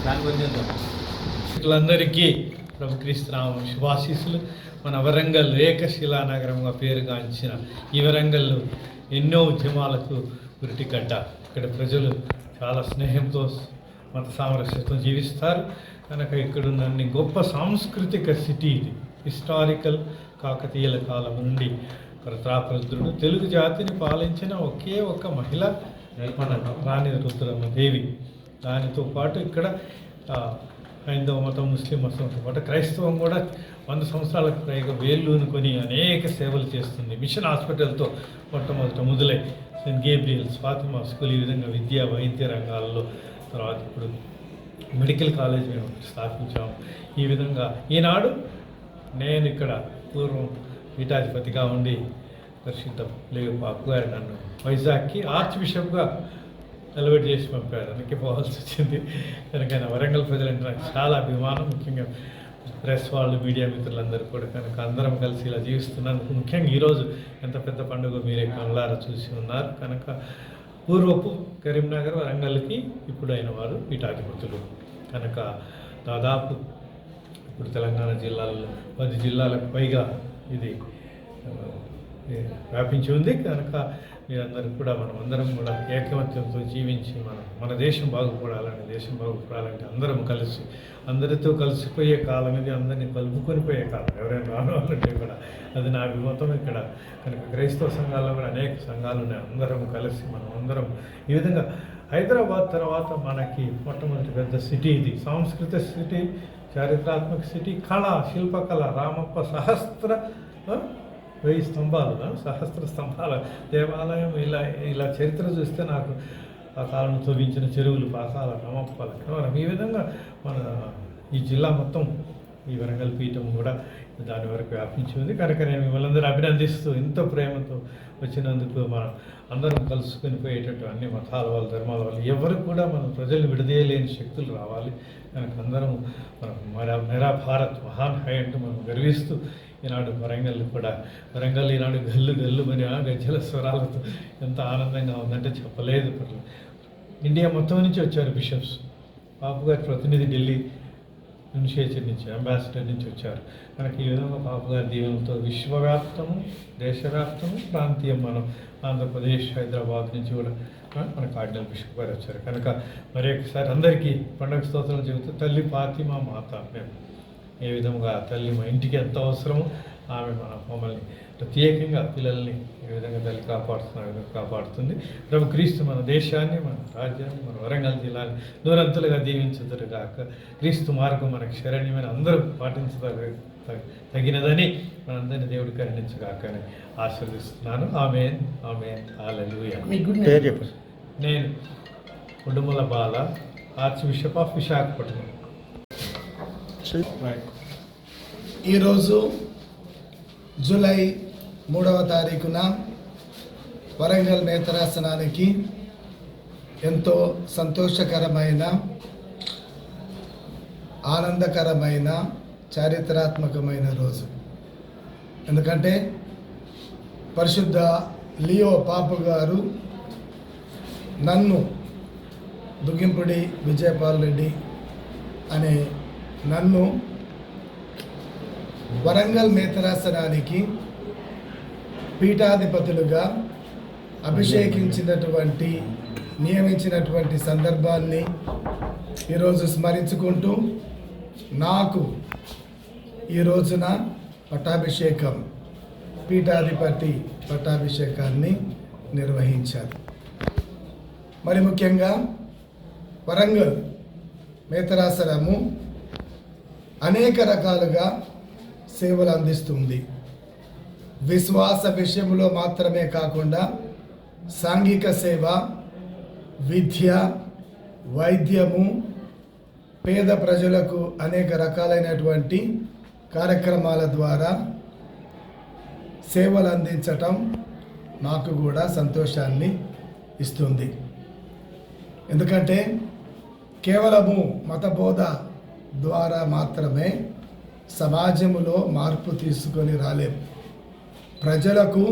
దాని గురించి అందరికీ ప్రభు క్రీస్తు నామం శుభాశీస్సులు. మన వరంగల్ ఏకశిలా నగరంగా పేరుగాంచిన ఈ వరంగల్లో ఎన్నో ఉద్యమాలకు ఉరిటిగడ్డ. ఇక్కడ ప్రజలు చాలా స్నేహంతో మత సామరస్యంతో జీవిస్తారు కనుక ఇక్కడున్న అన్ని గొప్ప సాంస్కృతిక సిటీ ఇది. హిస్టారికల్ కాకతీయుల కాలం నుండి ప్రతాపరుద్రుడు తెలుగు జాతిని పాలించిన ఒకే ఒక మహిళ మన రాణి రుద్రమ్మ దేవి. దానితో పాటు ఇక్కడ హైందవ మతం, ముస్లిం మతంతో పాటు క్రైస్తవం కూడా 100 సంవత్సరాలకు పైగా వేళ్ళూనుకొని అనేక సేవలు చేస్తుంది. మిషన్ హాస్పిటల్తో మొట్టమొదట మొదలై సెయింట్ గేబ్రియల్స్, ఫాతిమా స్కూల్, ఈ విధంగా విద్యా వైద్య రంగాల్లో, తర్వాత ఇప్పుడు మెడికల్ కాలేజ్ మేము స్థాపించాము. ఈ విధంగా ఈనాడు నేను ఇక్కడ పూర్వం పీఠాధిపతిగా ఉండి పరిశుద్ధ లేవు బాపు గారు నన్ను వైజాగ్కి ఆర్చ్ బిషప్గా ఎలివేట్ చేసి పంపారు. అందుకే పోవాల్సి వచ్చింది. కనుక వరంగల్ ప్రజలంటే నాకు చాలా అభిమానం. ముఖ్యంగా ప్రెస్ వాళ్ళు, మీడియా మిత్రులందరూ కూడా కనుక అందరం కలిసి ఇలా జీవిస్తున్నందుకు, ముఖ్యంగా ఈరోజు ఎంత పెద్ద పండుగ మీరే కళ్ళారా చూసి ఉన్నారు. కనుక పూర్వపు కరీంనగర్, వరంగల్కి ఇప్పుడు అయిన వారు పీఠాధిపతులు. కనుక దాదాపు ఇప్పుడు తెలంగాణ జిల్లాల్లో 10 జిల్లాలకు పైగా ఇది వ్యాపించి ఉంది. కనుక మీరందరూ కూడా అందరం కూడా ఏకమత్యంతో జీవించి మన దేశం బాగుపడాలంటే అందరం కలిసి అందరితో కలిసిపోయే కాలం ఇది. అందరినీ కలుపుకొని పోయే కాలం. ఎవరైనా రావాలంటే కూడా అది నా అభిమతం ఇక్కడ. కనుక క్రైస్తవ సంఘాల్లో కూడా అనేక సంఘాలు ఉన్నాయి. అందరం కలిసి అందరం ఈ విధంగా హైదరాబాద్ తర్వాత మనకి మొట్టమొదటి పెద్ద సిటీ ఇది. సాంస్కృతిక సిటీ, చారిత్రాత్మక సిటీ, కళ, శిల్పకళ, రామప్ప సహస్ర 1000 స్తంభాల దేవాలయం. ఇలా చరిత్ర చూస్తే నాకు ఆ కాలంలో తవ్వించిన చెరువులు, పాసాల, రామప్పల కనవరం, ఈ విధంగా మన ఈ జిల్లా మొత్తం ఈ వరంగల్ పీఠం కూడా దాని వరకు వ్యాపించి ఉంది. కనుక నేను మిమ్మల్ని అభినందిస్తూ, ఎంతో ప్రేమతో వచ్చినందుకు అందరం కలుసుకొని పోయేటట్టు అన్ని మతాల వాళ్ళు, ధర్మాల వాళ్ళు, ఎవరు కూడా మన ప్రజల్ని విడదీయలేని శక్తులు రావాలి. కనుక అందరం మేరా భారత్ మహాన్ హై అంటూ మనం గర్విస్తూ ఈనాడు వరంగల్ ఈనాడు గల్లు గల్లు అని గజ్జల స్వరాలతో ఎంత ఆనందంగా ఉందంటే చెప్పలేదు. ఇండియా మొత్తం నుంచి వచ్చారు బిషప్స్. బాపు గారి ప్రతినిధి ఢిల్లీ ఇనిషియేటివ్ నుంచి, అంబాసిడర్ నుంచి వచ్చారు. కనుక ఈ విధంగా బాపు గారి దీవెనలతో విశ్వవ్యాప్తము, దేశవ్యాప్తము, ప్రాంతీయం మనం ఆంధ్రప్రదేశ్, హైదరాబాద్ నుంచి కూడా మన కార్డినల్ బిషప్ గారు వచ్చారు. కనుక మరి ఒకసారి అందరికీ పండుగ స్తోత్రాలు చెబుతూ, తల్లి ఫాతిమా మాత, మేము ఏ విధంగా తల్లి మా ఇంటికి ఎంత అవసరమో ఆమె మమ్మల్ని ప్రత్యేకంగా పిల్లల్ని ఏ విధంగా తల్లి కాపాడుతుంది. ప్రభు క్రీస్తు మన దేశాన్ని, మన రాజ్యాన్ని, మన వరంగల్ జిల్లాని నూరంతులుగా దీవించుదురుగాక. క్రీస్తు మార్గం మనకు శరణ్యమైన అందరూ తగినదని మనందరినీ దేవుడు కరుణించగాక అని ఆశీర్వదిస్తున్నాను. ఆమేన్, ఆమేన్, హల్లెలూయా. నేను ఉడుమల బాల, ఆర్చ్ బిషప్ ఆఫ్ విశాఖపట్నం. ఈరోజు జూలై 3వ తారీఖున వరంగల్ నేత్రాసనానికి ఎంతో సంతోషకరమైన, ఆనందకరమైన, చారిత్రాత్మకమైన రోజు. ఎందుకంటే పరిశుద్ధ లియో పాపు గారు నన్ను, దుగ్గింపుడి విజయపాల్ రెడ్డి అనే నన్ను వరంగల్ మేతరాసనానికి పీఠాధిపతులుగా నియమించినటువంటి సందర్భాన్ని ఈరోజు స్మరించుకుంటూ, నాకు ఈ రోజున పీఠాధిపతి పట్టాభిషేకాన్ని నిర్వహించారు. మరి ముఖ్యంగా వరంగల్ మేతరాసనము అనేక రకాలుగా సేవలు అందిస్తుంది. విశ్వాస విషయంలో మాత్రమే కాకుండా సాంఘిక సేవ, విద్య, వైద్యము, పేద ప్రజలకు అనేక రకాలైనటువంటి కార్యక్రమాల ద్వారా సేవలు అందించటం నాకు కూడా సంతోషాన్ని ఇస్తుంది. ఎందుకంటే కేవలము మతబోధ ద్వారా మాత్రమే సమాజంలో మార్పు తీసుకొని రాలేము. ప్రజలకు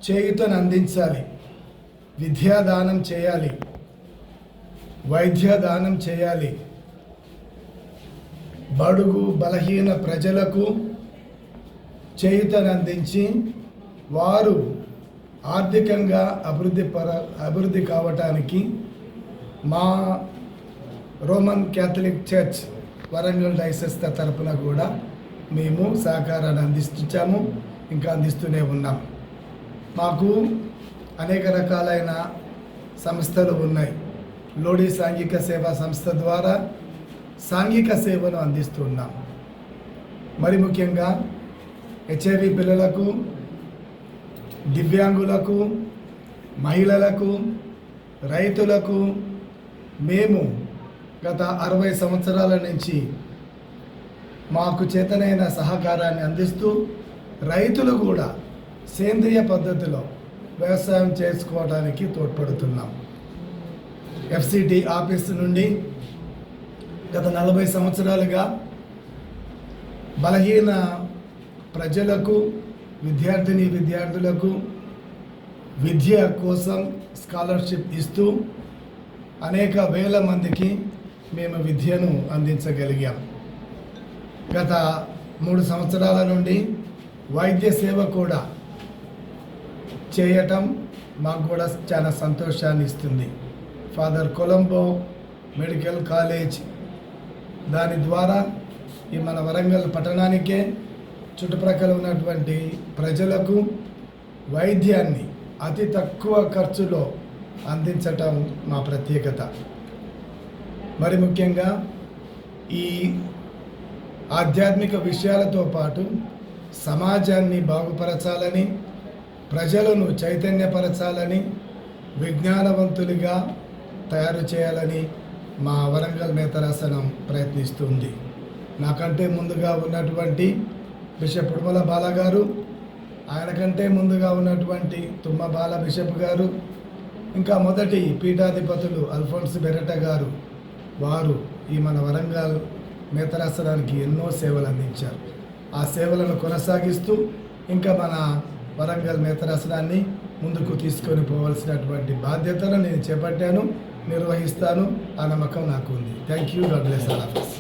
చేయుతను అందించాలి, విద్యాదానం చేయాలి, వైద్య దానం చేయాలి, బడుగు బలహీన ప్రజలకు చేయూతనందించి వారు ఆర్థికంగా అభివృద్ధి కావటానికి మా Roman Catholic church Warangal dices తరపున కూడా మేము సహకారాన్ని అందిస్తున్నాము, ఇంకా అందిస్తూనే ఉన్నాం. మాకు అనేక రకాలైన సంస్థలు ఉన్నాయి. లోడి సాంఘిక సేవా సంస్థ ద్వారా సాంఘిక సేవను అందిస్తున్నాం. మరి ముఖ్యంగా హెచ్ఐవి పిల్లలకు, దివ్యాంగులకు, మహిళలకు, రైతులకు మేము గత 60 సంవత్సరాల నుంచి మాకు చేతనైన సహకారాన్ని అందిస్తూ రైతులు కూడా సేంద్రియ పద్ధతిలో వ్యవసాయం చేసుకోవడానికి తోడ్పడుతున్నాం. ఎఫ్సిటి ఆఫీస్ నుండి గత 40 సంవత్సరాలుగా బలహీన ప్రజలకు, విద్యార్థులకు విద్య కోసం స్కాలర్షిప్ ఇస్తూ అనేక వేల మందికి మేము విద్యను అందించగలిగాం. గత 3 సంవత్సరాల నుండి వైద్య సేవ కూడా చేయటం మాకు కూడా చాలా సంతోషాన్ని ఇస్తుంది. ఫాదర్ కొలంబో మెడికల్ కాలేజ్ దాని ద్వారా ఈ మన వరంగల్ పట్టణానికే చుట్టుప్రక్కల ఉన్నటువంటి ప్రజలకు వైద్యాన్ని అతి తక్కువ ఖర్చులో అందించటం మా ప్రత్యేకత. మరి ముఖ్యంగా ఈ ఆధ్యాత్మిక విషయాలతో పాటు సమాజాన్ని బాగుపరచాలని, ప్రజలను చైతన్యపరచాలని, విజ్ఞానవంతులుగా తయారు చేయాలని మా వరంగల్ నేతరాసనం ప్రయత్నిస్తుంది. నాకంటే ముందుగా ఉన్నటువంటి బిషప్ ఉడుమల బాల గారు, ఆయనకంటే ముందుగా ఉన్నటువంటి తుమ్మ బాల బిషప్ గారు, ఇంకా మొదటి పీఠాధిపతులు అల్ఫోన్స్ బెరట గారు, వారు ఈ మన వరంగల్ నేతరాసనానికి ఎన్నో సేవలు అందించారు. ఆ సేవలను కొనసాగిస్తూ ఇంకా మన వరంగల్ నేతరాసనాన్ని ముందుకు తీసుకొని పోవాల్సినటువంటి బాధ్యతను నేను చేపట్టాను, నిర్వహిస్తాను. ఆ నమ్మకం నాకు ఉంది. Thank you. God bless all of us.